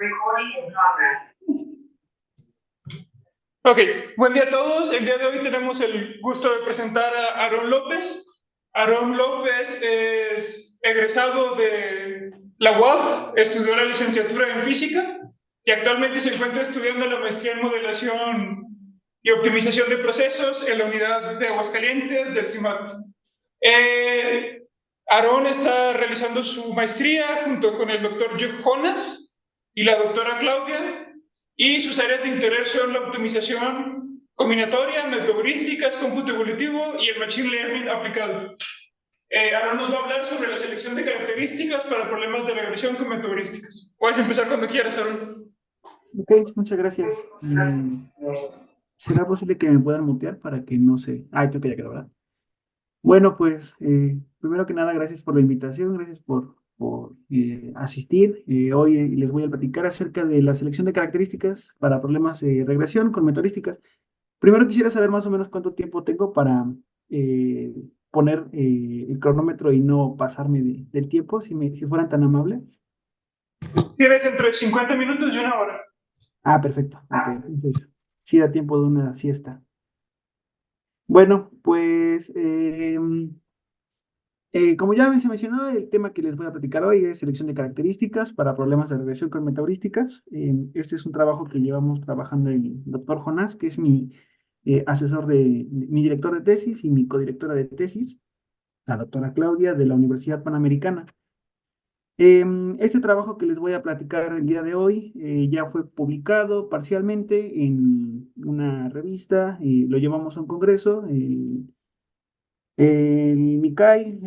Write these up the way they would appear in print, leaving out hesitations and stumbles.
Recording in progress. Ok, buen día a todos. El día de hoy tenemos el gusto de presentar a Aarón López. Aarón López es egresado de la UAP, estudió la licenciatura en física y actualmente se encuentra estudiando la maestría en modelación y optimización de procesos en la unidad de Aguascalientes del CIMAT. Aarón está realizando su maestría junto con el doctor Jeff Jonas y la doctora Claudia, y sus áreas de interés son la optimización combinatoria, metaheurísticas, cómputo evolutivo y el machine learning aplicado. Ahora nos va a hablar sobre la selección de características para problemas de regresión con metaheurísticas. Puedes empezar cuando quieras, Aaron. Ok, muchas gracias. ¿Será posible que me puedan mutear para que no se... creo que ya quedó, ¿verdad? Bueno, pues, primero que nada, gracias por la invitación, gracias por asistir. Hoy les voy a platicar acerca de la selección de características para problemas de regresión con metaheurísticas. Primero quisiera saber más o menos cuánto tiempo tengo para poner el cronómetro y no pasarme del tiempo, si fueran tan amables. Tienes entre 50 minutos y una hora. Perfecto. Ok, entonces sí da tiempo de una siesta. Bueno, pues como ya se mencionó, el tema que les voy a platicar hoy es selección de características para problemas de regresión con metaheurísticas. Este es un trabajo que llevamos trabajando el doctor Jonás, que es mi asesor mi director de tesis y mi codirectora de tesis, la doctora Claudia de la Universidad Panamericana. Este trabajo que les voy a platicar el día de hoy ya fue publicado parcialmente en una revista, lo llevamos a un congreso, el MICAI,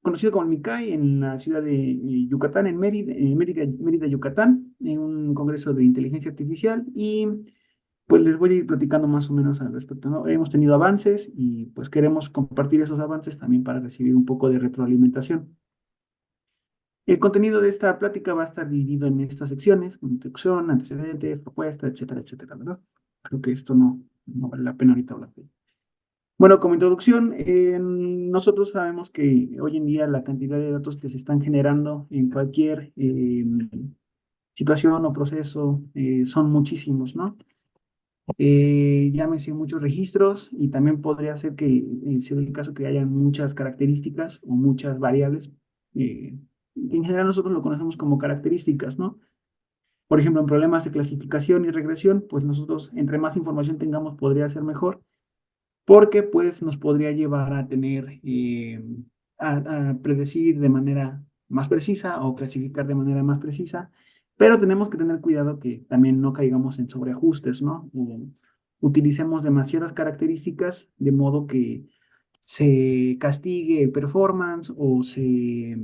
conocido como el MICAI, en la ciudad de Yucatán, en Mérida, Yucatán, en un congreso de inteligencia artificial, y pues les voy a ir platicando más o menos al respecto, ¿no? Hemos tenido avances y pues queremos compartir esos avances también para recibir un poco de retroalimentación. El contenido de esta plática va a estar dividido en estas secciones: introducción, antecedentes, propuesta, etcétera, etcétera, ¿verdad? Creo que esto no vale la pena ahorita hablar de ello. Bueno, como introducción, nosotros sabemos que hoy en día la cantidad de datos que se están generando en cualquier situación o proceso son muchísimos, ¿no? Llámese muchos registros, y también podría ser que sea el caso que haya muchas características o muchas variables, que en general nosotros lo conocemos como características, ¿no? Por ejemplo, en problemas de clasificación y regresión, pues nosotros entre más información tengamos podría ser mejor, porque pues nos podría llevar a tener, a predecir de manera más precisa o clasificar de manera más precisa, pero tenemos que tener cuidado que también no caigamos en sobreajustes, ¿no? O utilicemos demasiadas características de modo que se castigue el performance o se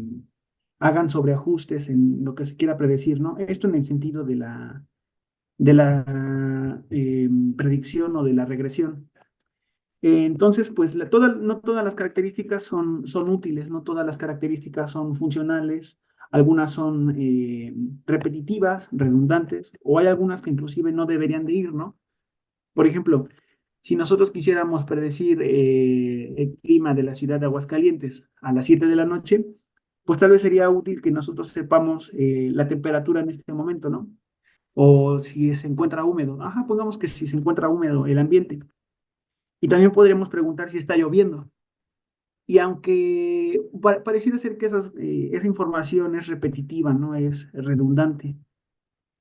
hagan sobreajustes en lo que se quiera predecir, ¿no? Esto en el sentido de la predicción o de la regresión. Entonces, pues no todas las características son útiles, no todas las características son funcionales, algunas son repetitivas, redundantes, o hay algunas que inclusive no deberían de ir, ¿no? Por ejemplo, si nosotros quisiéramos predecir el clima de la ciudad de Aguascalientes a las 7 de la noche, pues tal vez sería útil que nosotros sepamos la temperatura en este momento, ¿no? O si se encuentra húmedo. Pongamos que si se encuentra húmedo el ambiente. Y también podríamos preguntar si está lloviendo. Y aunque pareciera ser que esa información es repetitiva, no es redundante.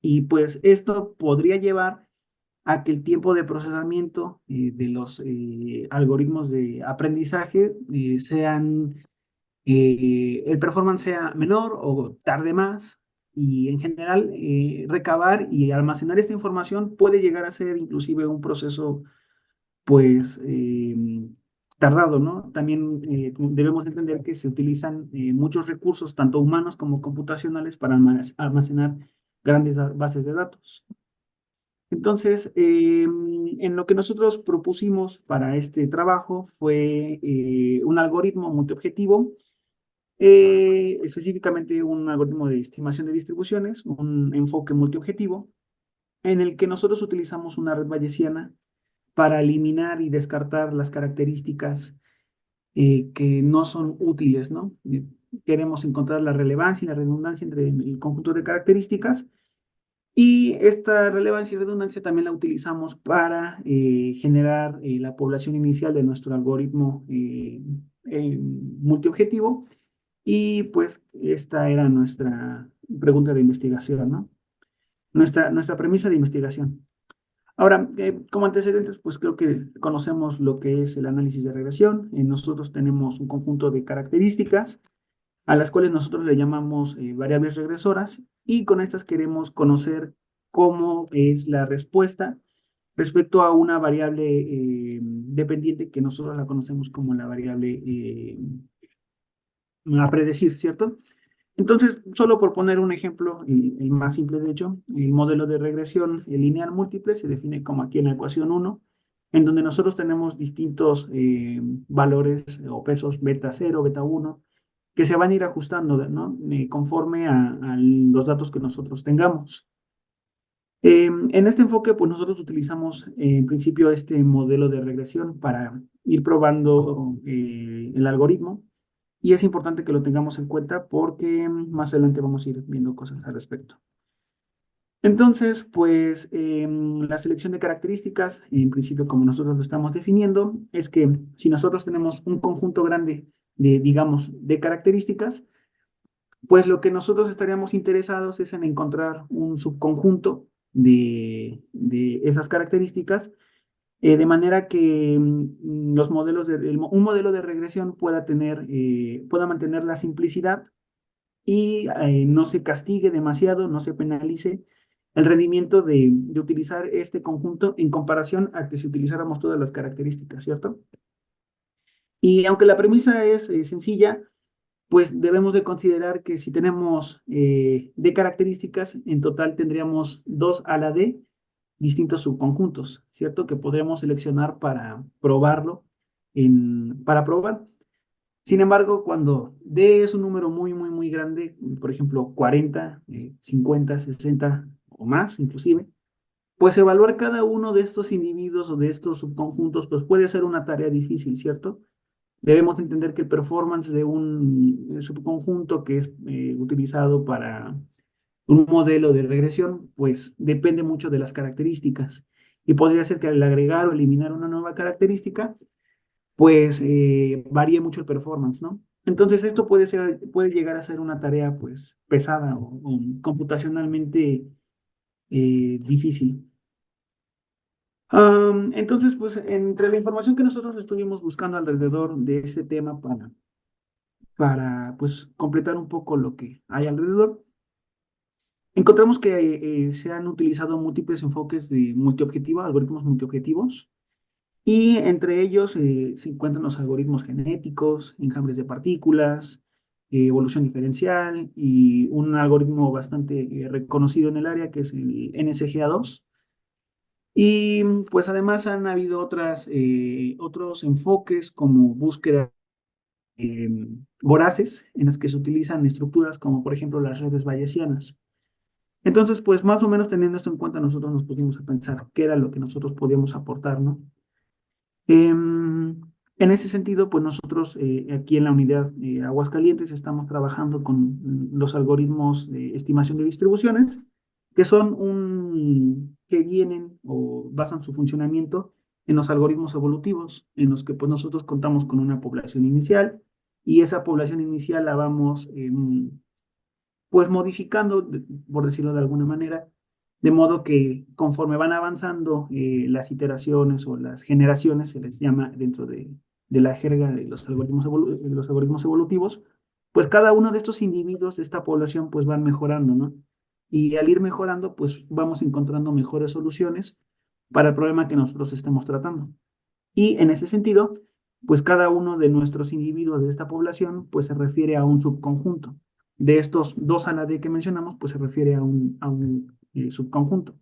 Y pues esto podría llevar a que el tiempo de procesamiento de los algoritmos de aprendizaje el performance sea menor o tarde más. Y en general, recabar y almacenar esta información puede llegar a ser inclusive un proceso pues tardado, ¿no? También debemos entender que se utilizan muchos recursos, tanto humanos como computacionales, para almacenar grandes bases de datos. Entonces, en lo que nosotros propusimos para este trabajo fue un algoritmo multiobjetivo, específicamente un algoritmo de estimación de distribuciones, un enfoque multiobjetivo, en el que nosotros utilizamos una red bayesiana para eliminar y descartar las características que no son útiles, ¿no? Queremos encontrar la relevancia y la redundancia entre el conjunto de características Y esta relevancia y redundancia también la utilizamos para generar la población inicial de nuestro algoritmo multiobjetivo. Y pues esta era nuestra pregunta de investigación, ¿no? Nuestra premisa de investigación. Ahora, como antecedentes, pues creo que conocemos lo que es el análisis de regresión. Nosotros tenemos un conjunto de características a las cuales nosotros le llamamos variables regresoras, y con estas queremos conocer cómo es la respuesta respecto a una variable dependiente que nosotros la conocemos como la variable a predecir, ¿cierto? Entonces, solo por poner un ejemplo, el más simple de hecho, el modelo de regresión lineal múltiple se define como aquí en la ecuación uno, en donde nosotros tenemos distintos valores o pesos beta 0, beta 1, que se van a ir ajustando, ¿no? Conforme a los datos que nosotros tengamos. En este enfoque, pues nosotros utilizamos en principio este modelo de regresión para ir probando el algoritmo, y es importante que lo tengamos en cuenta porque más adelante vamos a ir viendo cosas al respecto. Entonces, pues la selección de características, en principio como nosotros lo estamos definiendo, es que si nosotros tenemos un conjunto grande de, digamos, de características, pues lo que nosotros estaríamos interesados es en encontrar un subconjunto de esas características, de manera que los modelos un modelo de regresión pueda mantener la simplicidad y no se castigue demasiado, no se penalice el rendimiento de utilizar este conjunto en comparación a que si utilizáramos todas las características, ¿cierto? Y aunque la premisa es sencilla, pues debemos de considerar que si tenemos D características, en total tendríamos 2 a la D distintos subconjuntos, ¿cierto? Que podremos seleccionar para probarlo, para probar. Sin embargo, cuando D es un número muy, muy, muy grande, por ejemplo, 40, 50, 60 o más inclusive, pues evaluar cada uno de estos individuos o de estos subconjuntos, pues puede ser una tarea difícil, ¿cierto? Debemos entender que el performance de un subconjunto que es utilizado para un modelo de regresión, pues depende mucho de las características. Y podría ser que al agregar o eliminar una nueva característica, pues varíe mucho el performance, ¿no? Entonces esto puede llegar a ser una tarea pues pesada o computacionalmente difícil. Entonces, pues entre la información que nosotros estuvimos buscando alrededor de este tema para pues completar un poco lo que hay alrededor, encontramos que se han utilizado múltiples enfoques de multiobjetivo, algoritmos multiobjetivos, y entre ellos se encuentran los algoritmos genéticos, enjambres de partículas, evolución diferencial y un algoritmo bastante reconocido en el área que es el NSGA2. Y pues además han habido otros enfoques como búsqueda voraces en las que se utilizan estructuras como por ejemplo las redes bayesianas. Entonces, pues más o menos teniendo esto en cuenta, nosotros nos pusimos a pensar qué era lo que nosotros podíamos aportar, ¿no? En ese sentido, pues nosotros aquí en la unidad Aguascalientes estamos trabajando con los algoritmos de estimación de distribuciones, que que vienen o basan su funcionamiento en los algoritmos evolutivos, en los que pues nosotros contamos con una población inicial, y esa población inicial la vamos pues modificando, por decirlo de alguna manera, de modo que conforme van avanzando las iteraciones o las generaciones, se les llama dentro de la jerga de los algoritmos evolutivos, pues cada uno de estos individuos de esta población pues van mejorando, ¿no? Y al ir mejorando, pues vamos encontrando mejores soluciones para el problema que nosotros estamos tratando. Y en ese sentido, pues cada uno de nuestros individuos de esta población, pues se refiere a un subconjunto. De estos 2 a la D que mencionamos, pues se refiere a un subconjunto.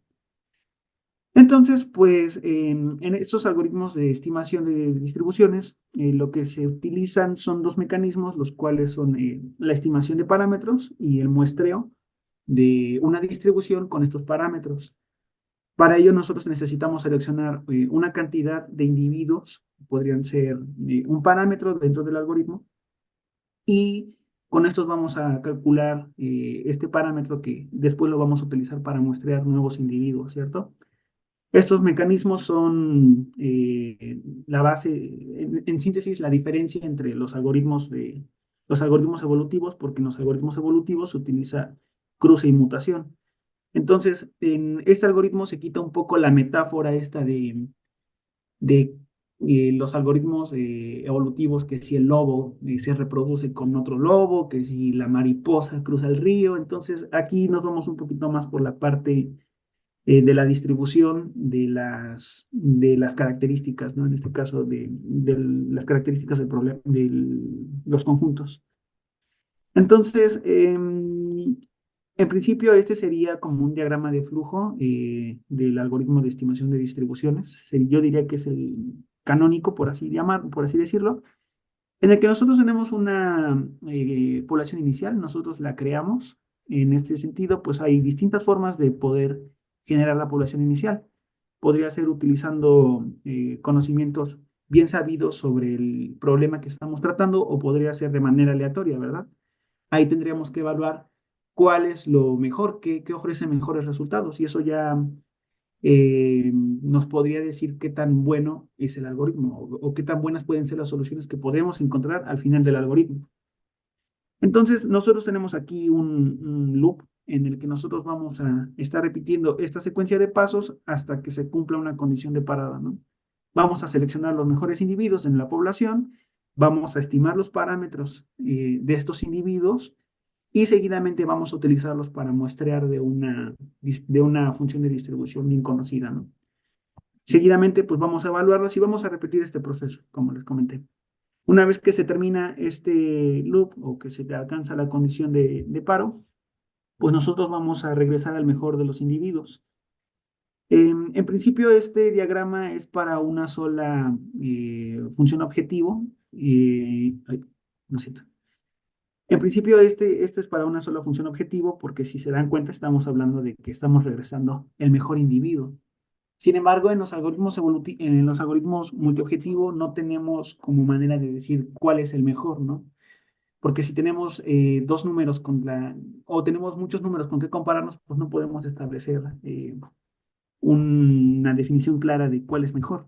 Entonces, pues en estos algoritmos de estimación de distribuciones, lo que se utilizan son 2 mecanismos, los cuales son la estimación de parámetros y el muestreo de una distribución con estos parámetros. Para ello nosotros necesitamos seleccionar una cantidad de individuos, podrían ser un parámetro dentro del algoritmo, y Con estos vamos a calcular este parámetro que después lo vamos a utilizar para muestrear nuevos individuos, ¿cierto? Estos mecanismos son la base, en síntesis, la diferencia entre los algoritmos evolutivos, porque en los algoritmos evolutivos se utiliza cruce y mutación. Entonces, en este algoritmo se quita un poco la metáfora esta de los algoritmos evolutivos, que si el lobo se reproduce con otro lobo, que si la mariposa cruza el río. Entonces, aquí nos vamos un poquito más por la parte de la distribución de las características, ¿no? En este caso, de las características del problema, de los conjuntos. Entonces, en principio, este sería como un diagrama de flujo del algoritmo de estimación de distribuciones. Yo diría que es el canónico, por así decirlo, en el que nosotros tenemos una población inicial, nosotros la creamos. En este sentido, pues hay distintas formas de poder generar la población inicial. Podría ser utilizando conocimientos bien sabidos sobre el problema que estamos tratando, o podría ser de manera aleatoria, ¿verdad? Ahí tendríamos que evaluar cuál es lo mejor, qué ofrece mejores resultados, y eso ya nos podría decir qué tan bueno es el algoritmo, o qué tan buenas pueden ser las soluciones que podemos encontrar al final del algoritmo. Entonces, nosotros tenemos aquí un loop en el que nosotros vamos a estar repitiendo esta secuencia de pasos hasta que se cumpla una condición de parada, ¿no? Vamos a seleccionar los mejores individuos en la población, vamos a estimar los parámetros de estos individuos, y seguidamente vamos a utilizarlos para muestrear de una función de distribución bien conocida, ¿no? Seguidamente, pues vamos a evaluarlos y vamos a repetir este proceso, como les comenté. Una vez que se termina este loop, o que se alcanza la condición de paro, pues nosotros vamos a regresar al mejor de los individuos. En principio, este diagrama es para una sola función objetivo. Ay, no es cierto. En principio, este es para una sola función objetivo, porque si se dan cuenta, estamos hablando de que estamos regresando el mejor individuo. Sin embargo, en los algoritmos multiobjetivo no tenemos como manera de decir cuál es el mejor, ¿no? Porque si tenemos dos números o tenemos muchos números con que compararnos, pues no podemos establecer una definición clara de cuál es mejor.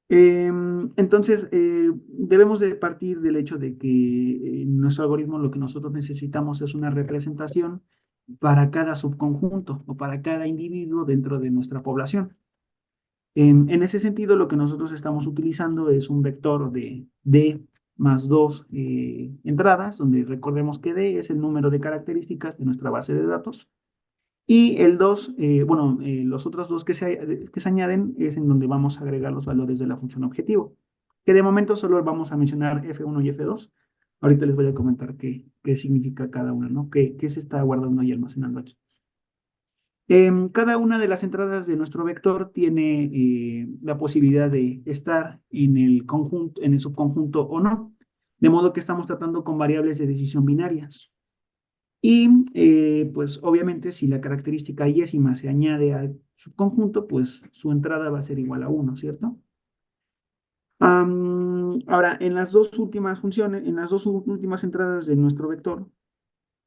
Entonces, debemos de partir del hecho de que en nuestro algoritmo lo que nosotros necesitamos es una representación para cada subconjunto o para cada individuo dentro de nuestra población. En ese sentido, lo que nosotros estamos utilizando es un vector de D más dos entradas, donde recordemos que D es el número de características de nuestra base de datos. Y el 2, los otros dos que se añaden es en donde vamos a agregar los valores de la función objetivo, que de momento solo vamos a mencionar F1 y F2. Ahorita les voy a comentar qué significa cada una, ¿no? ¿Qué se está guardando y almacenando aquí? Cada una de las entradas de nuestro vector tiene la posibilidad de estar en el conjunto, en el subconjunto o no, de modo que estamos tratando con variables de decisión binarias. Y pues obviamente, si la característica yésima se añade al subconjunto, pues su entrada va a ser igual a 1, ¿cierto? Ahora, en las dos últimas funciones, en las dos últimas entradas de nuestro vector,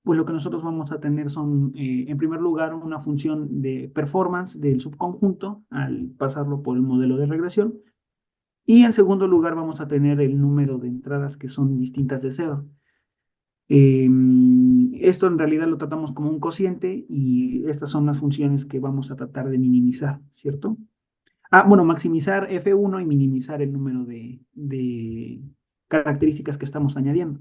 pues lo que nosotros vamos a tener son, en primer lugar, una función de performance del subconjunto al pasarlo por el modelo de regresión. Y en segundo lugar, vamos a tener el número de entradas que son distintas de 0. Esto en realidad lo tratamos como un cociente, y estas son las funciones que vamos a tratar de minimizar, ¿cierto? Bueno, maximizar F1 y minimizar el número de características que estamos añadiendo.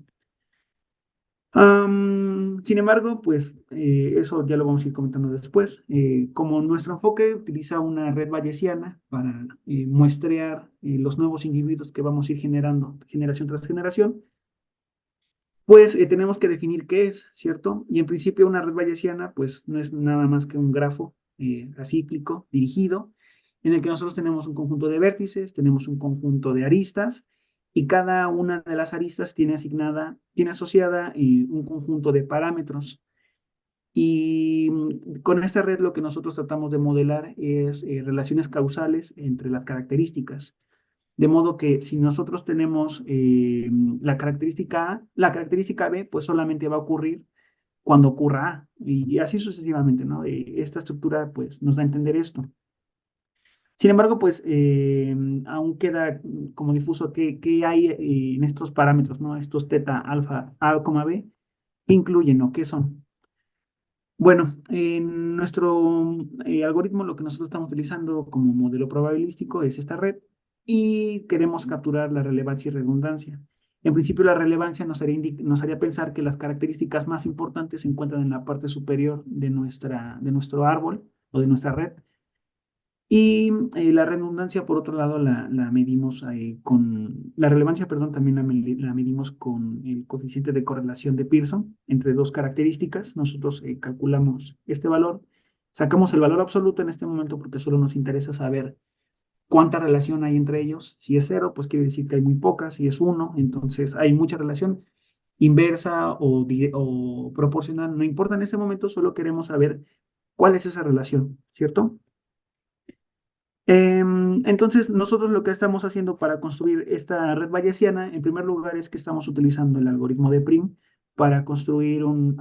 Sin embargo, pues eso ya lo vamos a ir comentando después. Como nuestro enfoque utiliza una red bayesiana para muestrear los nuevos individuos que vamos a ir generando generación tras generación, pues tenemos que definir qué es, ¿cierto? Y en principio una red bayesiana pues no es nada más que un grafo acíclico dirigido, en el que nosotros tenemos un conjunto de vértices, tenemos un conjunto de aristas, y cada una de las aristas tiene asociada un conjunto de parámetros. Y con esta red lo que nosotros tratamos de modelar es relaciones causales entre las características. De modo que si nosotros tenemos la característica A, la característica B, pues solamente va a ocurrir cuando ocurra A, y así sucesivamente, ¿no? Esta estructura, pues, nos da a entender esto. Sin embargo, pues, aún queda como difuso qué hay en estos parámetros, ¿no? Estos teta, alfa, A, B, ¿qué incluyen o qué son? Bueno, en nuestro algoritmo lo que nosotros estamos utilizando como modelo probabilístico es esta red y queremos capturar la relevancia y redundancia. En principio, la relevancia nos haría pensar que las características más importantes se encuentran en la parte superior de nuestro árbol o de nuestra red. Y la redundancia, por otro lado, la medimos la relevancia, perdón, también la medimos con el coeficiente de correlación de Pearson entre dos características. Nosotros calculamos este valor, sacamos el valor absoluto en este momento porque solo nos interesa saber cuánta relación hay entre ellos. Si es cero, pues quiere decir que hay muy poca. Si es uno, entonces hay mucha relación inversa o proporcional. No importa en este momento, solo queremos saber cuál es esa relación, ¿cierto? Entonces, nosotros lo que estamos haciendo para construir esta red bayesiana, en primer lugar, es que estamos utilizando el algoritmo de Prim para construir un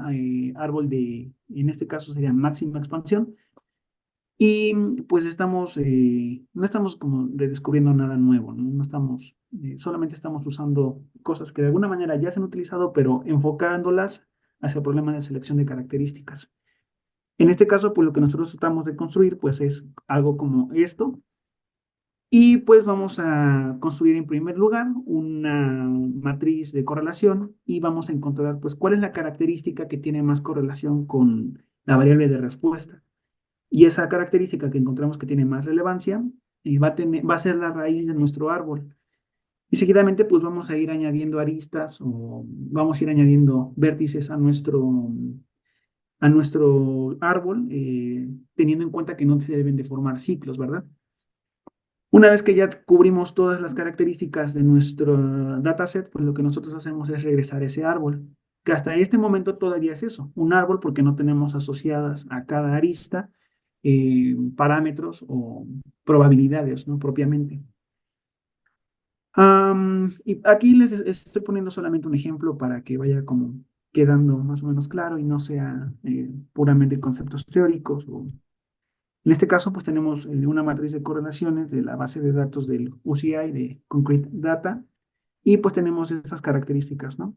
árbol en este caso sería máxima expansión, y pues no estamos como redescubriendo nada nuevo, ¿no? No estamos, solamente estamos usando cosas que de alguna manera ya se han utilizado, pero enfocándolas hacia problemas de selección de características. En este caso, pues lo que nosotros tratamos de construir, pues es algo como esto. Y pues vamos a construir en primer lugar una matriz de correlación y vamos a encontrar pues cuál es la característica que tiene más correlación con la variable de respuesta. Y esa característica que encontramos que tiene más relevancia va a ser la raíz de nuestro árbol. Y seguidamente pues vamos a ir añadiendo aristas o vamos a ir añadiendo vértices a nuestro árbol, teniendo en cuenta que no se deben de formar ciclos, ¿verdad? Una vez que ya cubrimos todas las características de nuestro dataset, pues lo que nosotros hacemos es regresar ese árbol, que hasta este momento todavía es eso, un árbol porque no tenemos asociadas a cada arista parámetros o probabilidades, ¿no? Propiamente. Y aquí les estoy poniendo solamente un ejemplo para que vaya como quedando más o menos claro y no sea puramente conceptos teóricos en este caso, pues tenemos una matriz de correlaciones de la base de datos del UCI, de Concrete Data, y pues tenemos estas características, ¿no?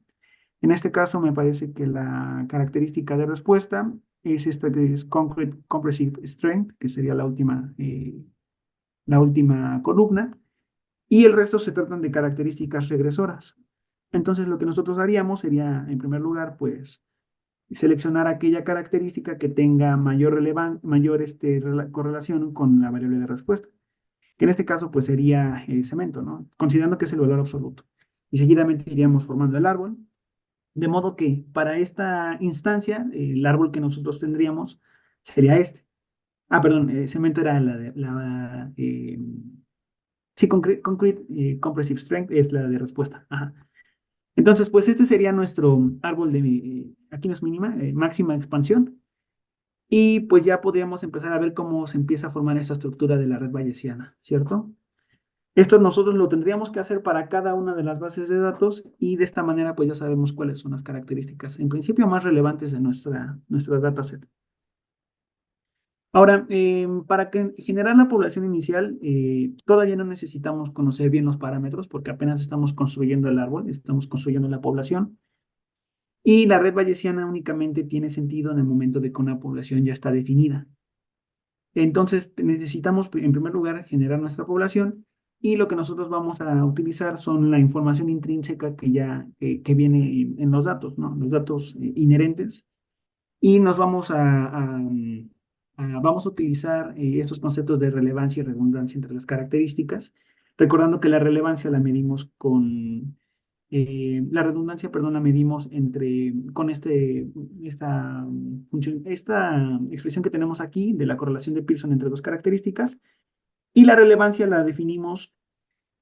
En este caso, me parece que la característica de respuesta es esta que es Concrete Compressive Strength, que sería la última columna, y el resto se tratan de características regresoras. Entonces, lo que nosotros haríamos sería, en primer lugar, pues seleccionar aquella característica que tenga mayor correlación con la variable de respuesta, que en este caso pues sería el cemento, ¿no? Considerando que es el valor absoluto. Y seguidamente iríamos formando el árbol, de modo que para esta instancia, el árbol que nosotros tendríamos sería este. Perdón, cemento era sí, concrete compressive strength es la de respuesta. Ajá. Entonces, pues este sería nuestro árbol aquí no es mínima, máxima expansión. Y pues ya podríamos empezar a ver cómo se empieza a formar esta estructura de la red bayesiana, ¿cierto? Esto nosotros lo tendríamos que hacer para cada una de las bases de datos y de esta manera pues ya sabemos cuáles son las características en principio más relevantes de nuestra dataset. Ahora, para generar la población inicial, todavía no necesitamos conocer bien los parámetros porque apenas estamos construyendo el árbol, estamos construyendo la población. Y la red bayesiana únicamente tiene sentido en el momento de que una población ya está definida. Entonces necesitamos, en primer lugar, generar nuestra población y lo que nosotros vamos a utilizar son la información intrínseca que viene en los datos, ¿no? Los datos inherentes. Y nos vamos a utilizar estos conceptos de relevancia y redundancia entre las características, recordando que la relevancia la medimos la redundancia, perdón, la medimos con esta expresión que tenemos aquí de la correlación de Pearson entre dos características, y la relevancia la definimos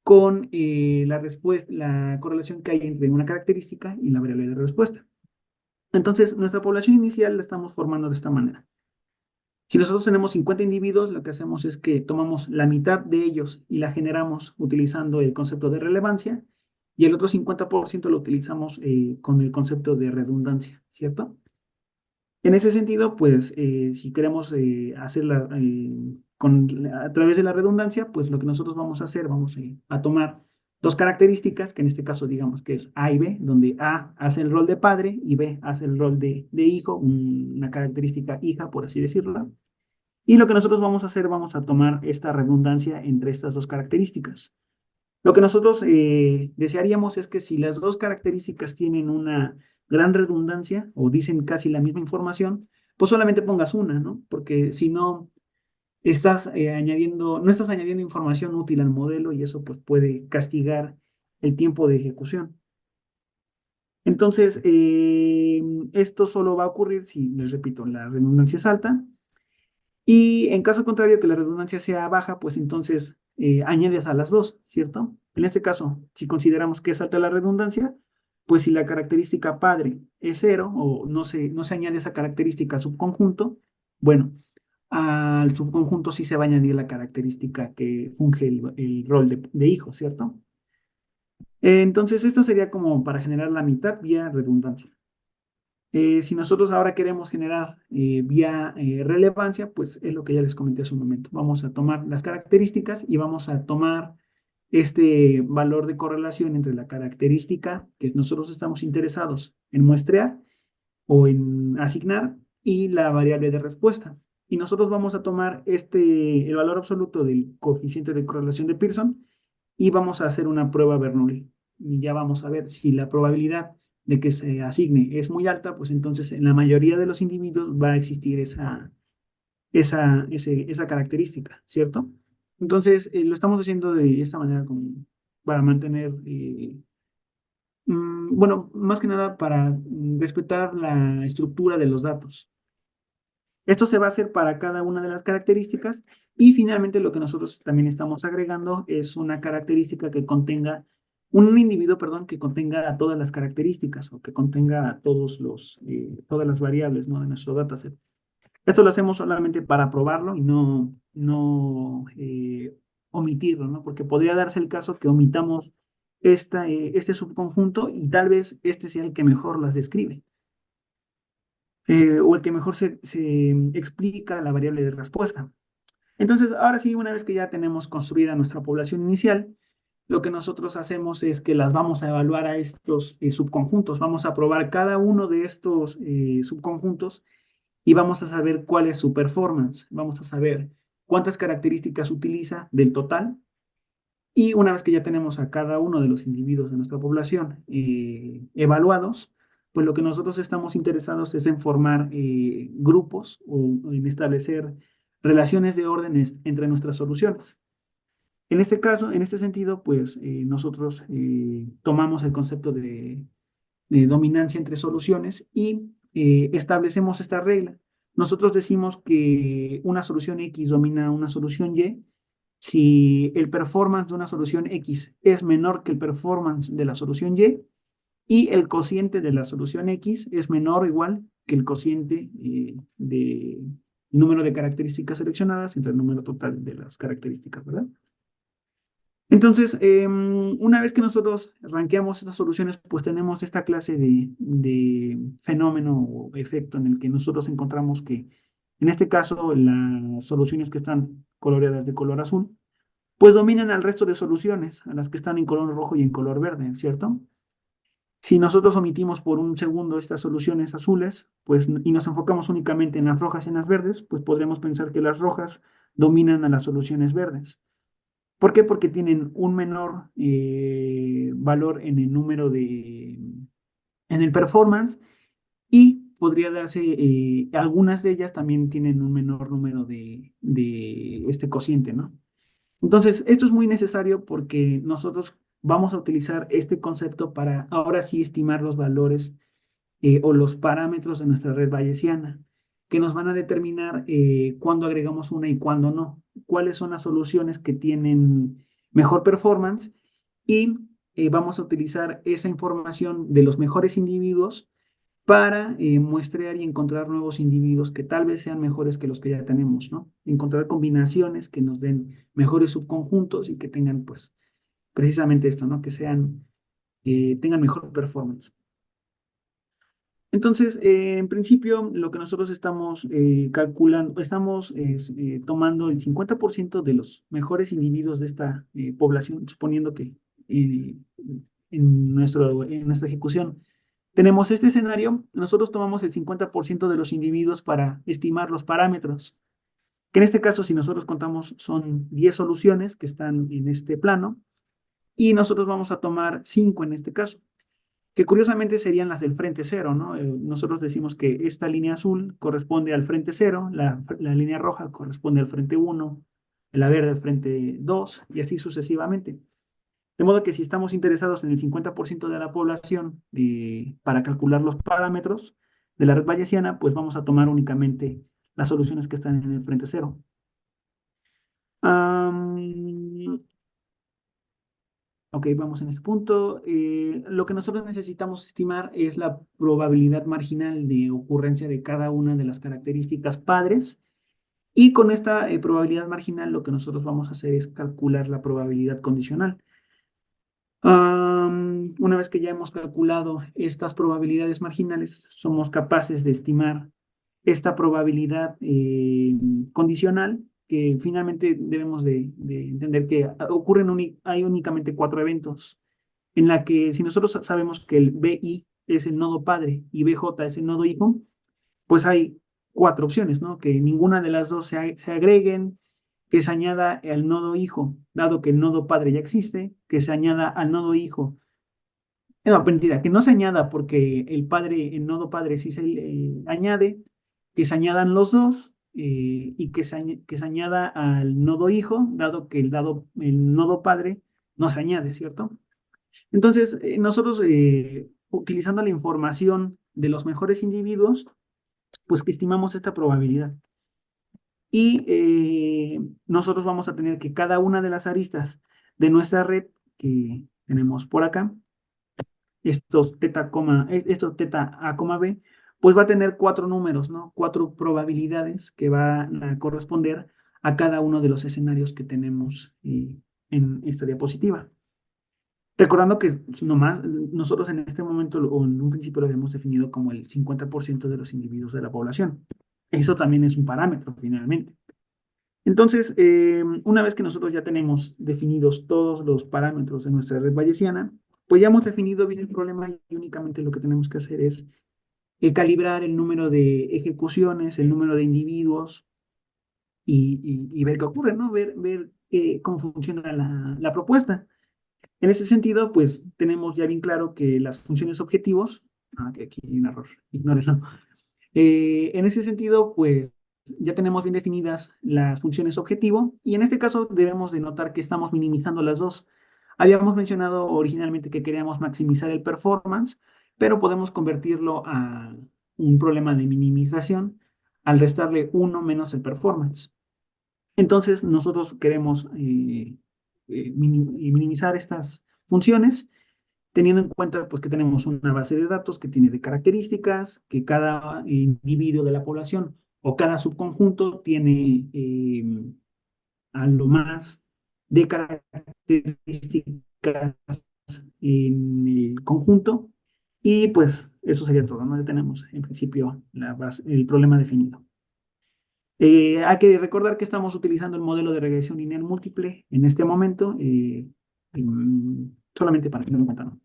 con la correlación que hay entre una característica y la variable de respuesta. Entonces, nuestra población inicial la estamos formando de esta manera. Si nosotros tenemos 50 individuos, lo que hacemos es que tomamos la mitad de ellos y la generamos utilizando el concepto de relevancia y el otro 50% lo utilizamos con el concepto de redundancia, ¿cierto? En ese sentido, pues si queremos hacerla a través de la redundancia, pues lo que nosotros vamos a hacer, vamos a tomar dos características, que en este caso digamos que es A y B, donde A hace el rol de padre y B hace el rol de hijo, una característica hija, por así decirlo. Y lo que nosotros vamos a hacer, vamos a tomar esta redundancia entre estas dos características. Lo que nosotros desearíamos es que si las dos características tienen una gran redundancia o dicen casi la misma información, pues solamente pongas una, ¿no? Porque si no estás no estás añadiendo información útil al modelo y eso pues puede castigar el tiempo de ejecución. Entonces, esto solo va a ocurrir si, les repito, la redundancia es alta. Y en caso contrario, que la redundancia sea baja, pues entonces añades a las dos, ¿cierto? En este caso, si consideramos que es alta la redundancia, pues si la característica padre es cero o no se añade esa característica al subconjunto, bueno, al subconjunto sí se va a añadir la característica que funge el rol de hijo, ¿cierto? Entonces, esto sería como para generar la mitad vía redundancia. Si nosotros ahora queremos generar vía relevancia, pues es lo que ya les comenté hace un momento. Vamos a tomar las características y vamos a tomar este valor de correlación entre la característica que nosotros estamos interesados en muestrear o en asignar y la variable de respuesta. Y nosotros vamos a tomar el valor absoluto del coeficiente de correlación de Pearson y vamos a hacer una prueba Bernoulli. Y ya vamos a ver si la probabilidad de que se asigne es muy alta, pues entonces en la mayoría de los individuos va a existir esa característica, ¿cierto? Entonces lo estamos haciendo de esta manera como para mantener, bueno, más que nada para respetar la estructura de los datos. Esto se va a hacer para cada una de las características y finalmente lo que nosotros también estamos agregando es una característica que contenga, un individuo, perdón, que contenga todas las características o que contenga todas las variables, ¿no?, de nuestro dataset. Esto lo hacemos solamente para probarlo y no omitirlo, ¿no? Porque podría darse el caso que omitamos este subconjunto y tal vez este sea el que mejor las describe. O el que mejor se explica la variable de respuesta. Entonces, ahora sí, una vez que ya tenemos construida nuestra población inicial, lo que nosotros hacemos es que las vamos a evaluar a estos subconjuntos. Vamos a probar cada uno de estos subconjuntos y vamos a saber cuál es su performance. Vamos a saber cuántas características utiliza del total. Y una vez que ya tenemos a cada uno de los individuos de nuestra población evaluados, pues lo que nosotros estamos interesados es en formar grupos o en establecer relaciones de órdenes entre nuestras soluciones. En este caso, en este sentido, pues nosotros tomamos el concepto de dominancia entre soluciones y establecemos esta regla. Nosotros decimos que una solución X domina una solución Y si el performance de una solución X es menor que el performance de la solución y el cociente de la solución X es menor o igual que el cociente del número de características seleccionadas entre el número total de las características, ¿verdad? Entonces, una vez que nosotros rankeamos estas soluciones, pues tenemos esta clase de fenómeno o efecto en el que nosotros encontramos que, en este caso, las soluciones que están coloreadas de color azul, pues dominan al resto de soluciones, a las que están en color rojo y en color verde, ¿cierto? Si nosotros omitimos por un segundo estas soluciones azules, pues, y nos enfocamos únicamente en las rojas y en las verdes, pues podremos pensar que las rojas dominan a las soluciones verdes. ¿Por qué? Porque tienen un menor valor en el en el performance y podría darse, algunas de ellas también tienen un menor número de este cociente, ¿no? Entonces, esto es muy necesario porque nosotros vamos a utilizar este concepto para ahora sí estimar los valores o los parámetros de nuestra red bayesiana, que nos van a determinar cuándo agregamos una y cuándo no, cuáles son las soluciones que tienen mejor performance y vamos a utilizar esa información de los mejores individuos para muestrear y encontrar nuevos individuos que tal vez sean mejores que los que ya tenemos, ¿no? Encontrar combinaciones que nos den mejores subconjuntos y que tengan, pues, precisamente esto, ¿no? Que sean, tengan mejor performance. Entonces, en principio, lo que nosotros estamos calculando, estamos tomando el 50% de los mejores individuos de esta población, suponiendo que eh, en nuestra ejecución tenemos este escenario, nosotros tomamos el 50% de los individuos para estimar los parámetros, que en este caso, si nosotros contamos, son 10 soluciones que están en este plano, y nosotros vamos a tomar 5 en este caso, que curiosamente serían las del frente cero, ¿no? Nosotros decimos que esta línea azul corresponde al frente cero, la línea roja corresponde al frente uno, la verde al frente 2 y así sucesivamente. De modo que si estamos interesados en el 50% de la población para calcular los parámetros de la red bayesiana, pues vamos a tomar únicamente las soluciones que están en el frente cero. Ok, vamos en este punto. Lo que nosotros necesitamos estimar es la probabilidad marginal de ocurrencia de cada una de las características padres. Y con esta probabilidad marginal lo que nosotros vamos a hacer es calcular la probabilidad condicional. Una vez que ya hemos calculado estas probabilidades marginales, somos capaces de estimar esta probabilidad condicional, que finalmente debemos de entender que hay únicamente 4 eventos, en la que si nosotros sabemos que el BI es el nodo padre y BJ es el nodo hijo, pues hay 4 opciones, ¿no? Que ninguna de las dos se agreguen, que se añada al nodo hijo, dado que el nodo padre ya existe, que se añada al nodo hijo. No, mentira, que no se añada porque el nodo padre sí se añade, que se añadan los dos y que se añada al nodo hijo, dado que el nodo padre no se añade, ¿cierto? Entonces, nosotros utilizando la información de los mejores individuos, pues que estimamos esta probabilidad. Y nosotros vamos a tener que cada una de las aristas de nuestra red que tenemos por acá, estos teta A, B, pues va a tener 4 números, ¿no? 4 probabilidades que van a corresponder a cada uno de los escenarios que tenemos en esta diapositiva. Recordando que nomás nosotros en este momento o en un principio lo habíamos definido como el 50% de los individuos de la población. Eso también es un parámetro finalmente. Entonces, una vez que nosotros ya tenemos definidos todos los parámetros de nuestra red bayesiana, pues ya hemos definido bien el problema y únicamente lo que tenemos que hacer es calibrar el número de ejecuciones, el número de individuos y ver qué ocurre, ¿no? Ver cómo funciona la propuesta. En ese sentido, pues tenemos ya bien claro que las funciones objetivos, que aquí hay un error, ignórenlo. En ese sentido, pues ya tenemos bien definidas las funciones objetivo y en este caso debemos de notar que estamos minimizando las dos. Habíamos mencionado originalmente que queríamos maximizar el performance, pero podemos convertirlo a un problema de minimización al restarle uno menos el performance. Entonces, nosotros queremos minimizar estas funciones, teniendo en cuenta pues, que tenemos una base de datos que tiene de características, que cada individuo de la población o cada subconjunto tiene a lo más de características en el conjunto, y pues eso sería todo, ¿no? Ya tenemos en principio el problema definido. Hay que recordar que estamos utilizando el modelo de regresión lineal múltiple en este momento, solamente para tenerlo en cuenta, ¿no?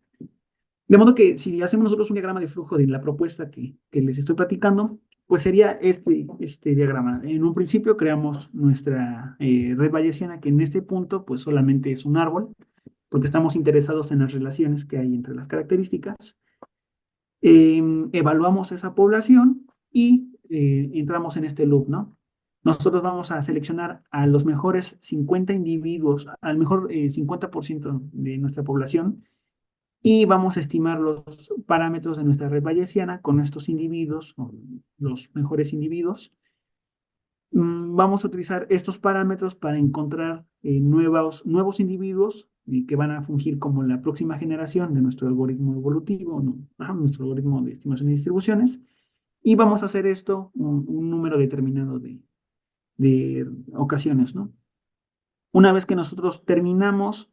De modo que si hacemos nosotros un diagrama de flujo de la propuesta que les estoy platicando, pues sería este diagrama. En un principio creamos nuestra red bayesiana, que en este punto pues solamente es un árbol, porque estamos interesados en las relaciones que hay entre las características. Evaluamos esa población y entramos en este loop, ¿no? Nosotros vamos a seleccionar a los mejores 50 individuos, al mejor 50% de nuestra población, y vamos a estimar los parámetros de nuestra red bayesiana con estos individuos, los mejores individuos, Vamos a utilizar estos parámetros para encontrar nuevos individuos que van a fungir como la próxima generación de nuestro algoritmo evolutivo, ¿no? Nuestro algoritmo de estimación de distribuciones. Y vamos a hacer esto un número determinado de ocasiones, ¿no? Una vez que nosotros terminamos,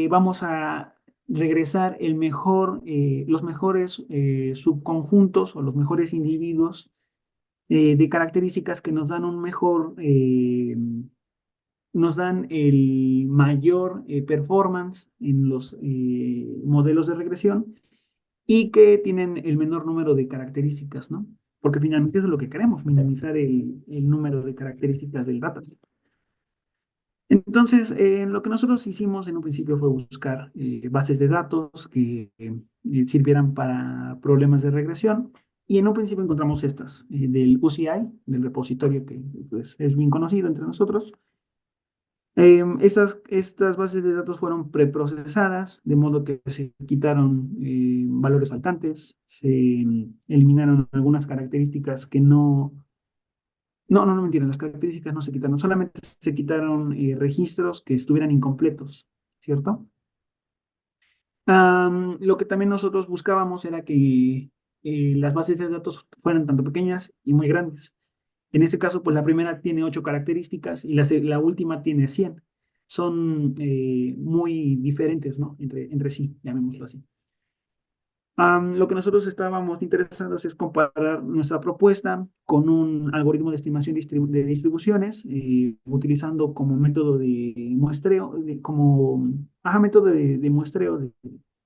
vamos a regresar los mejores subconjuntos o los mejores individuos de características que nos dan nos dan el mayor performance en los modelos de regresión y que tienen el menor número de características, ¿no? Porque finalmente eso es lo que queremos, minimizar el número de características del dataset. Entonces, lo que nosotros hicimos en un principio fue buscar bases de datos que sirvieran para problemas de regresión. Y en un principio encontramos estas, del UCI, del repositorio que pues, es bien conocido entre nosotros. Estas bases de datos fueron preprocesadas, de modo que se quitaron valores faltantes, se eliminaron algunas características que no, mentira, las características no se quitaron, solamente se quitaron registros que estuvieran incompletos, ¿cierto? Lo que también nosotros buscábamos era que las bases de datos fueran tanto pequeñas y muy grandes. En este caso, pues la primera tiene 8 características y la última tiene 100. Son muy diferentes, ¿no? Entre sí, llamémoslo así. Lo que nosotros estábamos interesados es comparar nuestra propuesta con un algoritmo de estimación de distribuciones, utilizando como método de muestreo, método de muestreo de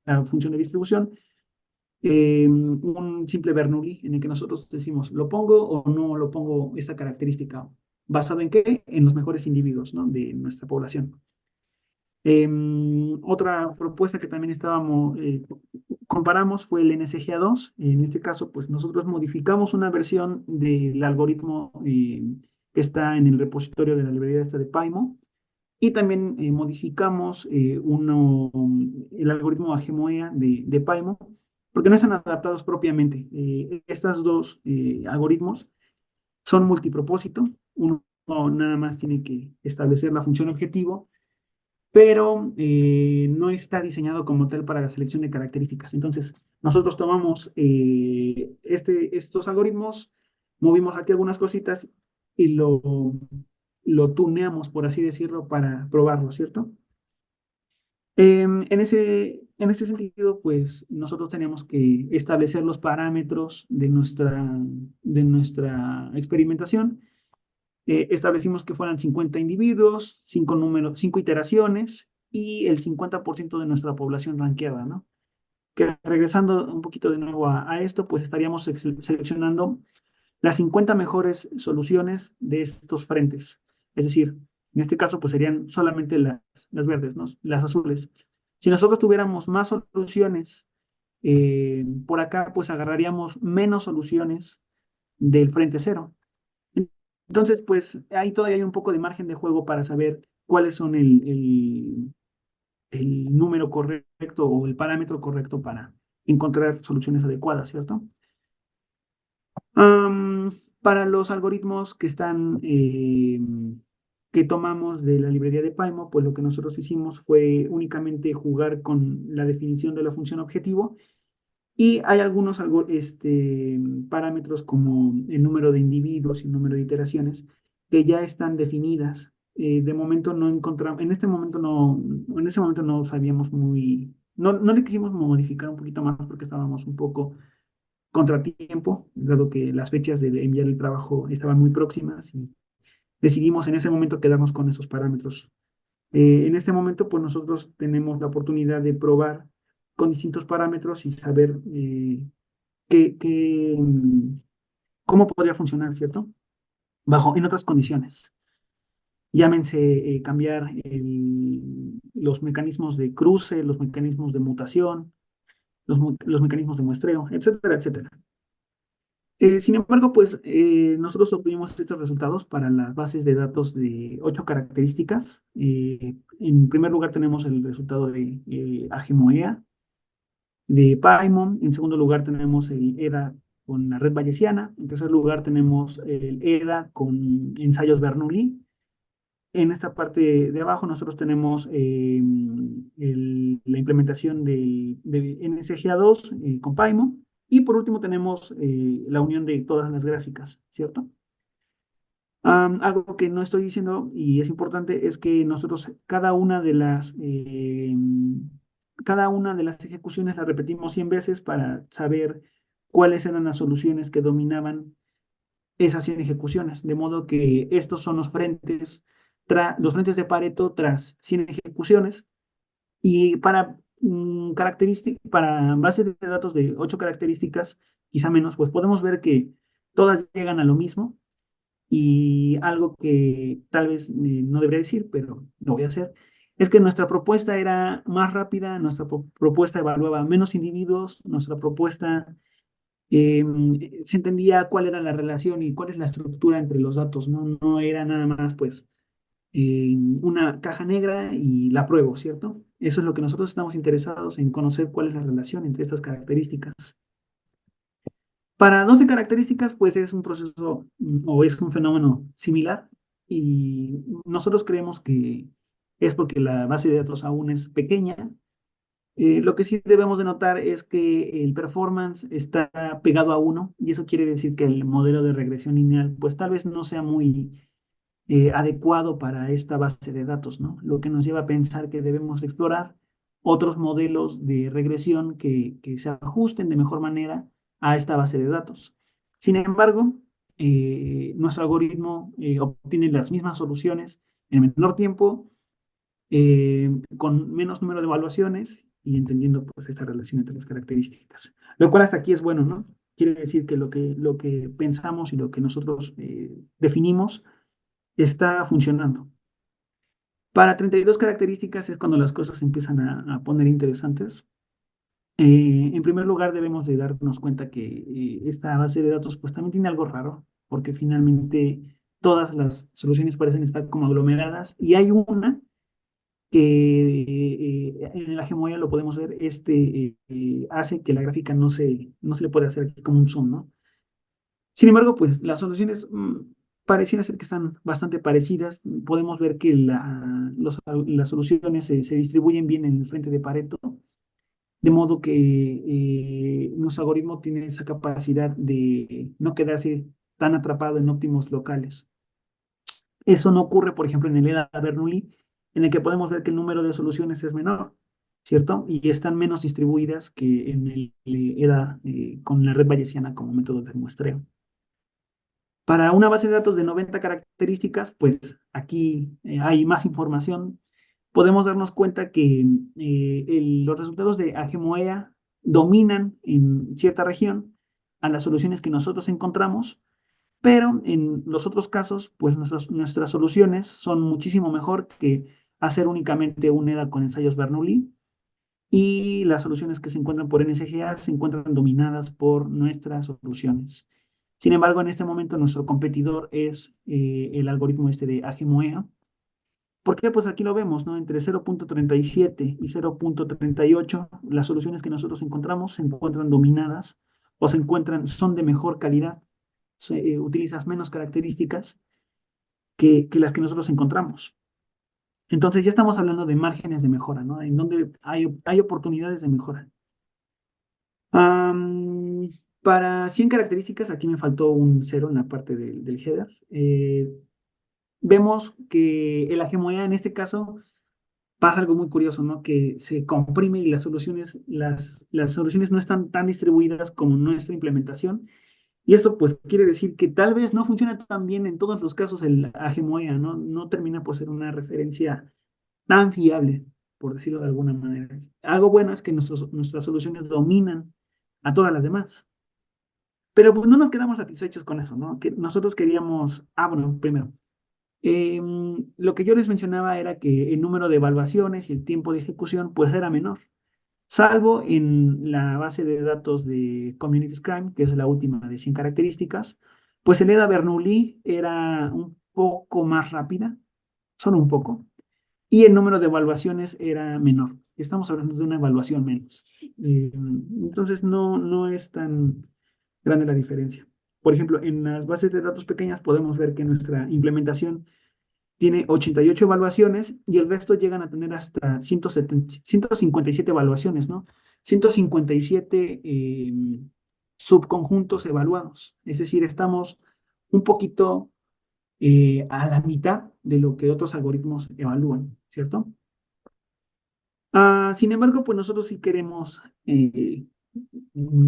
la función de distribución, un simple Bernoulli en el que nosotros decimos, ¿lo pongo o no lo pongo esta característica? ¿Basado en qué? En los mejores individuos, ¿no? De nuestra población. Otra propuesta que también comparamos fue el NSGA2. En este caso, pues nosotros modificamos una versión del algoritmo que está en el repositorio de la librería esta de Pymo y también modificamos el algoritmo AGMOEA de Pymo porque no están adaptados propiamente. Estos dos algoritmos son multipropósito. Uno nada más tiene que establecer la función objetivo pero no está diseñado como tal para la selección de características. Entonces, nosotros tomamos estos algoritmos, movimos aquí algunas cositas y lo tuneamos, por así decirlo, para probarlo, ¿cierto? En ese sentido, pues nosotros tenemos que establecer los parámetros de nuestra experimentación. Establecimos que fueran 50 individuos, 5 iteraciones y el 50% de nuestra población ranqueada, ¿no? Que regresando un poquito de nuevo a esto, pues estaríamos seleccionando las 50 mejores soluciones de estos frentes. Es decir, en este caso, pues serían solamente las verdes, ¿no? Las azules. Si nosotros tuviéramos más soluciones por acá, pues agarraríamos menos soluciones del frente cero. Entonces, pues ahí todavía hay un poco de margen de juego para saber cuáles son el número correcto o el parámetro correcto para encontrar soluciones adecuadas, ¿cierto? Am, para los algoritmos que tomamos de la librería de Pymo, pues lo que nosotros hicimos fue únicamente jugar con la definición de la función objetivo y hay algunos parámetros como el número de individuos y el número de iteraciones que ya están definidas. De momento no encontramos, en ese momento no sabíamos no le quisimos modificar un poquito más porque estábamos un poco contratiempo, dado que las fechas de enviar el trabajo estaban muy próximas y decidimos en ese momento quedarnos con esos parámetros. En este momento, pues nosotros tenemos la oportunidad de probar con distintos parámetros y saber qué, qué, mm, cómo podría funcionar, ¿cierto? En otras condiciones. Llámense cambiar los mecanismos de cruce, los mecanismos de mutación, los mecanismos de muestreo, etcétera, etcétera. Sin embargo, pues nosotros obtuvimos estos resultados para las bases de datos de 8 características. En primer lugar tenemos el resultado de AGMOEA, de Pymon. En segundo lugar tenemos el EDA con la red bayesiana. En tercer lugar tenemos el EDA con ensayos Bernoulli. En esta parte de abajo nosotros tenemos la implementación de NSGA2 con Pymo. Y por último tenemos la unión de todas las gráficas, ¿cierto? Algo que no estoy diciendo y es importante es que nosotros cada una de las ejecuciones la repetimos 100 veces para saber cuáles eran las soluciones que dominaban esas 100 ejecuciones. De modo que estos son los frentes de Pareto tras 100 ejecuciones. Y para bases de datos de 8 características, quizá menos, pues podemos ver que todas llegan a lo mismo. Y algo que tal vez no debería decir, pero lo voy a hacer, es que nuestra propuesta era más rápida, nuestra propuesta evaluaba menos individuos, nuestra propuesta se entendía cuál era la relación y cuál es la estructura entre los datos, no era nada más pues una caja negra y la pruebo, ¿cierto? Eso es lo que nosotros estamos interesados en conocer cuál es la relación entre estas características. Para 12 características, pues es un proceso o es un fenómeno similar y nosotros creemos que es porque la base de datos aún es pequeña. Lo que sí debemos de notar es que el performance está pegado a 1 y eso quiere decir que el modelo de regresión lineal pues tal vez no sea muy adecuado para esta base de datos, ¿no? Lo que nos lleva a pensar que debemos explorar otros modelos de regresión que se ajusten de mejor manera a esta base de datos. Sin embargo, nuestro algoritmo obtiene las mismas soluciones en menor tiempo, con menos número de evaluaciones y entendiendo pues esta relación entre las características. Lo cual hasta aquí es bueno, ¿no? Quiere decir que lo que pensamos y lo que nosotros definimos está funcionando. Para 32 características es cuando las cosas se empiezan a poner interesantes. En primer lugar, debemos de darnos cuenta que esta base de datos pues también tiene algo raro, porque finalmente todas las soluciones parecen estar como aglomeradas y hay una que en la geometría lo podemos ver, hace que la gráfica no se le puede hacer aquí como un zoom, ¿no? Sin embargo, pues las soluciones pareciera ser que están bastante parecidas. Podemos ver que las soluciones se distribuyen bien en el frente de Pareto, de modo que nuestro algoritmo tiene esa capacidad de no quedarse tan atrapado en óptimos locales. Eso no ocurre, por ejemplo, en el EDA Bernoulli, en el que podemos ver que el número de soluciones es menor, ¿cierto? Y están menos distribuidas que en el EDA con la red bayesiana como método de muestreo. Para una base de datos de 90 características, pues aquí hay más información. Podemos darnos cuenta que los resultados de Agemoea dominan en cierta región a las soluciones que nosotros encontramos, pero en los otros casos, pues nuestras soluciones son muchísimo mejor que hacer únicamente un EDA con ensayos Bernoulli y las soluciones que se encuentran por NSGA se encuentran dominadas por nuestras soluciones. Sin embargo, en este momento nuestro competidor es el algoritmo de Agemoea. ¿Por qué? Pues aquí lo vemos, ¿no? Entre 0.37 y 0.38, las soluciones que nosotros encontramos se encuentran dominadas o son de mejor calidad. Utilizas menos características que las que nosotros encontramos. Entonces ya estamos hablando de márgenes de mejora, ¿no? En donde hay oportunidades de mejora. Para 100 características, aquí me faltó un 0 en la parte del header. Vemos que el Agemoea en este caso pasa algo muy curioso, ¿no? Que se comprime y las soluciones no están tan distribuidas como nuestra implementación. Y eso pues quiere decir que tal vez no funciona tan bien en todos los casos el Agemoea, ¿no? No termina por ser una referencia tan fiable, por decirlo de alguna manera. Algo bueno es que nuestras soluciones dominan a todas las demás. Pero pues no nos quedamos satisfechos con eso, ¿no? Que nosotros queríamos, bueno, primero, lo que yo les mencionaba era que el número de evaluaciones y el tiempo de ejecución pues era menor, salvo en la base de datos de Community Scribe, que es la última de 100 características, pues el EDA Bernoulli era un poco más rápida, solo un poco, y el número de evaluaciones era menor. Estamos hablando de una evaluación menos. Entonces no es grande la diferencia. Por ejemplo, en las bases de datos pequeñas podemos ver que nuestra implementación tiene 88 evaluaciones y el resto llegan a tener hasta 157 evaluaciones, ¿no? 157 subconjuntos evaluados. Es decir, estamos un poquito a la mitad de lo que otros algoritmos evalúan, ¿cierto? Sin embargo, pues nosotros sí queremos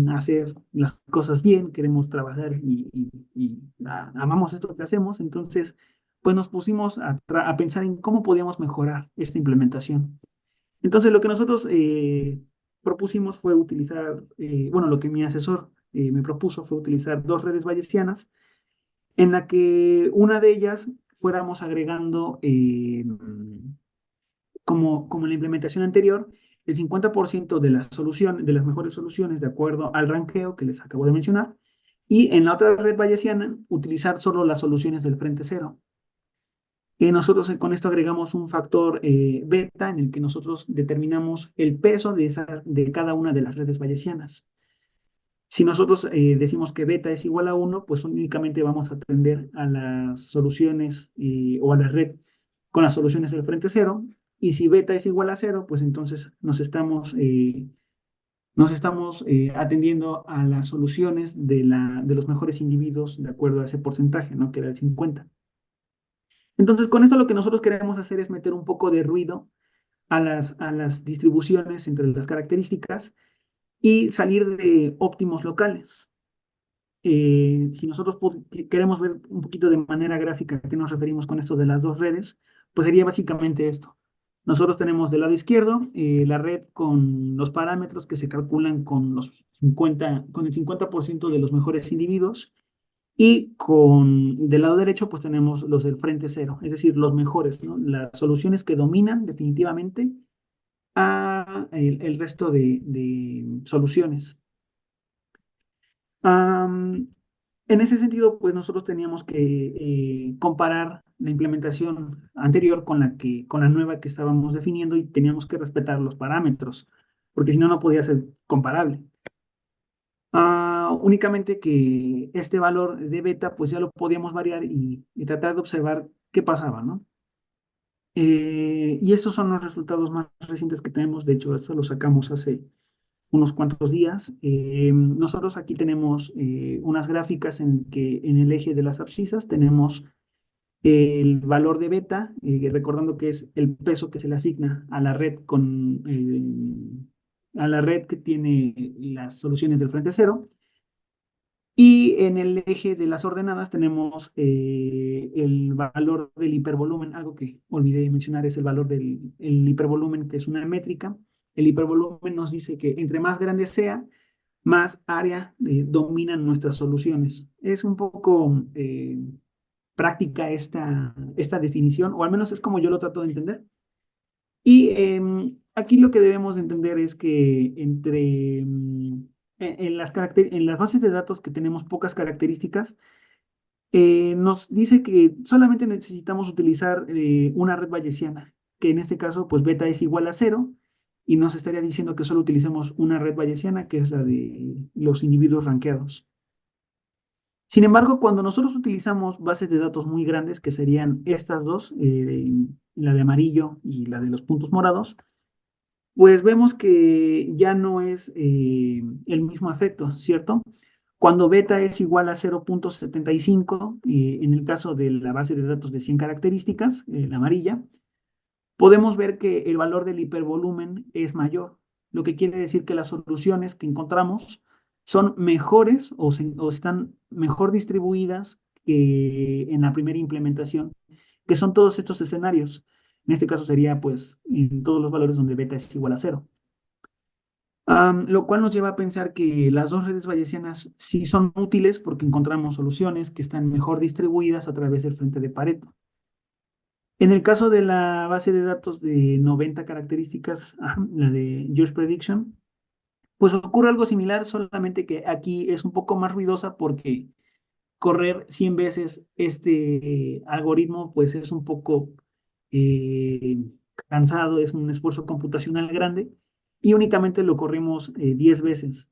hacer las cosas bien, queremos trabajar y amamos esto que hacemos, entonces pues nos pusimos a pensar en cómo podíamos mejorar esta implementación. Entonces lo que nosotros propusimos fue utilizar, bueno, lo que mi asesor me propuso fue utilizar dos redes bayesianas en la que una de ellas fuéramos agregando como en la implementación anterior, el 50% de las soluciones, de las mejores soluciones de acuerdo al ranqueo que les acabo de mencionar, y en la otra red bayesiana, utilizar solo las soluciones del frente cero. Y nosotros con esto agregamos un factor beta en el que nosotros determinamos el peso de cada una de las redes bayesianas. Si nosotros decimos que beta es igual a 1, pues únicamente vamos a atender a las soluciones o a la red con las soluciones del frente cero. Y si beta es igual a 0, pues entonces nos estamos atendiendo a las soluciones de los mejores individuos de acuerdo a ese porcentaje, ¿no? Que era el 50. Entonces, con esto lo que nosotros queremos hacer es meter un poco de ruido a las distribuciones entre las características y salir de óptimos locales. Si nosotros queremos ver un poquito de manera gráfica a qué nos referimos con esto de las dos redes, pues sería básicamente esto. Nosotros tenemos del lado izquierdo la red con los parámetros que se calculan con el 50% de los mejores individuos y del lado derecho pues tenemos los del frente cero, es decir, los mejores, ¿no? Las soluciones que dominan definitivamente a el resto de soluciones. Am, en ese sentido, pues nosotros teníamos que comparar la implementación anterior con la nueva que estábamos definiendo y teníamos que respetar los parámetros, porque si no, no podía ser comparable. Únicamente que este valor de beta, pues ya lo podíamos variar y tratar de observar qué pasaba, ¿no? Y estos son los resultados más recientes que tenemos. De hecho, esto lo sacamos hace unos cuantos días. Nosotros aquí tenemos unas gráficas en que en el eje de las abscisas tenemos el valor de beta, recordando que es el peso que se le asigna a la red a la red que tiene las soluciones del frente cero. Y en el eje de las ordenadas tenemos el valor del hipervolumen. Algo que olvidé mencionar es el valor del hipervolumen, que es una métrica. El hipervolumen nos dice que entre más grande sea, más área dominan nuestras soluciones. Es un poco práctica esta definición, o al menos es como yo lo trato de entender. Y aquí lo que debemos entender es que en las bases de datos que tenemos pocas características, nos dice que solamente necesitamos utilizar una red bayesiana, que en este caso, pues beta es igual a 0, y nos estaría diciendo que solo utilicemos una red bayesiana, que es la de los individuos rankeados. Sin embargo, cuando nosotros utilizamos bases de datos muy grandes, que serían estas dos, la de amarillo y la de los puntos morados, pues vemos que ya no es el mismo efecto, ¿cierto? Cuando beta es igual a 0.75, en el caso de la base de datos de 100 características, la amarilla, podemos ver que el valor del hipervolumen es mayor, lo que quiere decir que las soluciones que encontramos son mejores o están mejor distribuidas que en la primera implementación, que son todos estos escenarios. En este caso sería pues en todos los valores donde beta es igual a 0. Lo cual nos lleva a pensar que las dos redes bayesianas sí son útiles porque encontramos soluciones que están mejor distribuidas a través del frente de Pareto. En el caso de la base de datos de 90 características, la de George Prediction, pues ocurre algo similar, solamente que aquí es un poco más ruidosa porque correr 100 veces este algoritmo pues es un poco eh, cansado, es un esfuerzo computacional grande y únicamente lo corrimos 10 veces.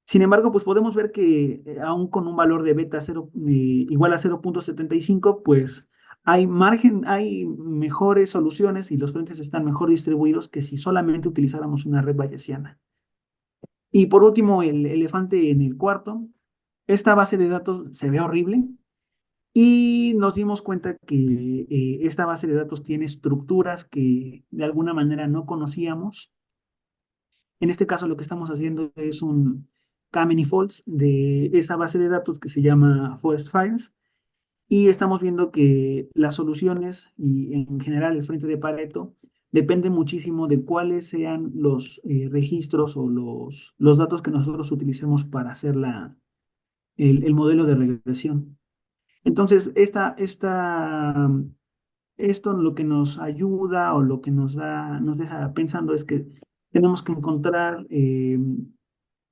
Sin embargo, pues podemos ver que aún con un valor de beta igual a 0,75, pues hay margen, hay mejores soluciones y los frentes están mejor distribuidos que si solamente utilizáramos una red bayesiana. Y por último, el elefante en el cuarto. Esta base de datos se ve horrible y nos dimos cuenta que esta base de datos tiene estructuras que de alguna manera no conocíamos. En este caso, lo que estamos haciendo es un K-many-folds de esa base de datos que se llama Forest Files y estamos viendo que las soluciones y en general el frente de Pareto depende muchísimo de cuáles sean los registros o los datos que nosotros utilicemos para hacer el modelo de regresión. Entonces, esto lo que nos ayuda o lo que nos deja pensando es que tenemos que encontrar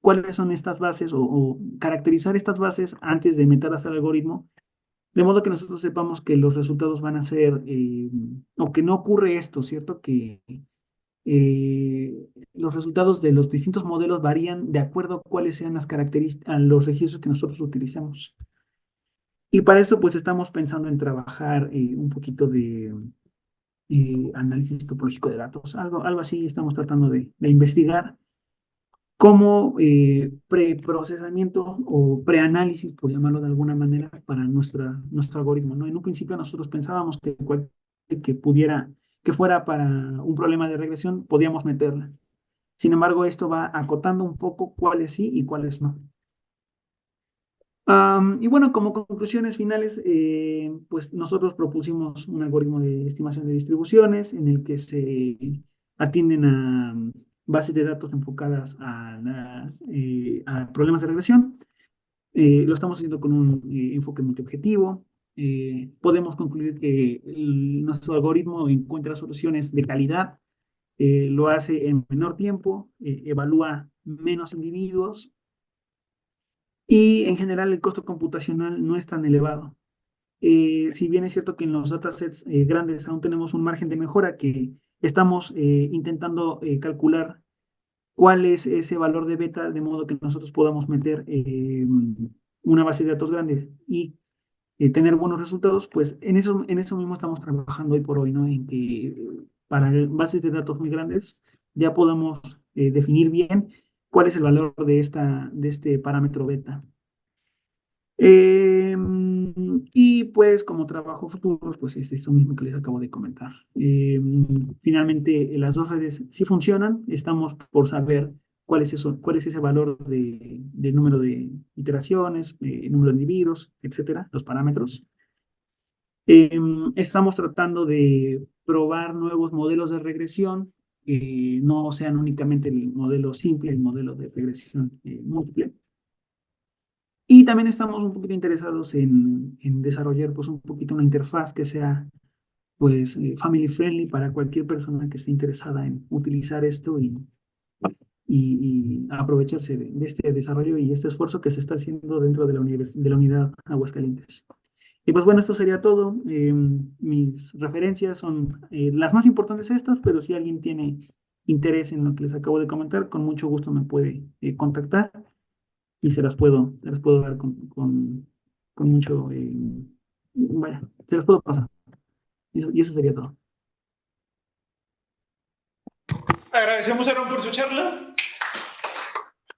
cuáles son estas bases o caracterizar estas bases antes de meterlas al algoritmo, de modo que nosotros sepamos que los resultados van a ser, o que no ocurre esto, ¿cierto? Que los resultados de los distintos modelos varían de acuerdo a cuáles sean las características, los registros que nosotros utilicemos. Y para esto, pues estamos pensando en trabajar un poquito de análisis topológico de datos, algo así estamos tratando de investigar como preprocesamiento o preanálisis, por llamarlo de alguna manera, para nuestro algoritmo, ¿no? En un principio nosotros pensábamos que que fuera para un problema de regresión, podíamos meterla. Sin embargo, esto va acotando un poco cuáles sí y cuáles no. Y bueno, como conclusiones finales, pues nosotros propusimos un algoritmo de estimación de distribuciones en el que se atienden a bases de datos enfocadas a problemas de regresión. Lo estamos haciendo con un enfoque multiobjetivo. Podemos concluir que nuestro algoritmo encuentra soluciones de calidad, lo hace en menor tiempo, evalúa menos individuos y en general el costo computacional no es tan elevado. Si bien es cierto que en los datasets grandes aún tenemos un margen de mejora que estamos intentando calcular cuál es ese valor de beta de modo que nosotros podamos meter una base de datos grande y tener buenos resultados, pues en eso mismo estamos trabajando hoy por hoy, ¿no? En que para bases de datos muy grandes ya podamos definir bien cuál es el valor de este parámetro beta. Y pues como trabajo futuros, pues es esto mismo que les acabo de comentar. Finalmente, las dos redes sí funcionan. Estamos por saber cuál es ese valor de número de iteraciones, número de individuos, etcétera, los parámetros. Estamos tratando de probar nuevos modelos de regresión, no sean únicamente el modelo simple, el modelo de regresión múltiple. Y también estamos un poquito interesados en desarrollar pues un poquito una interfaz que sea pues family friendly para cualquier persona que esté interesada en utilizar esto y aprovecharse de este desarrollo y este esfuerzo que se está haciendo dentro de de la unidad Aguascalientes. Y pues bueno, esto sería todo. Mis referencias son las más importantes estas, pero si alguien tiene interés en lo que les acabo de comentar, con mucho gusto me puede contactar y se las puedo dar con mucho, vaya, se las puedo pasar. Y eso sería todo. Agradecemos a Aaron por su charla.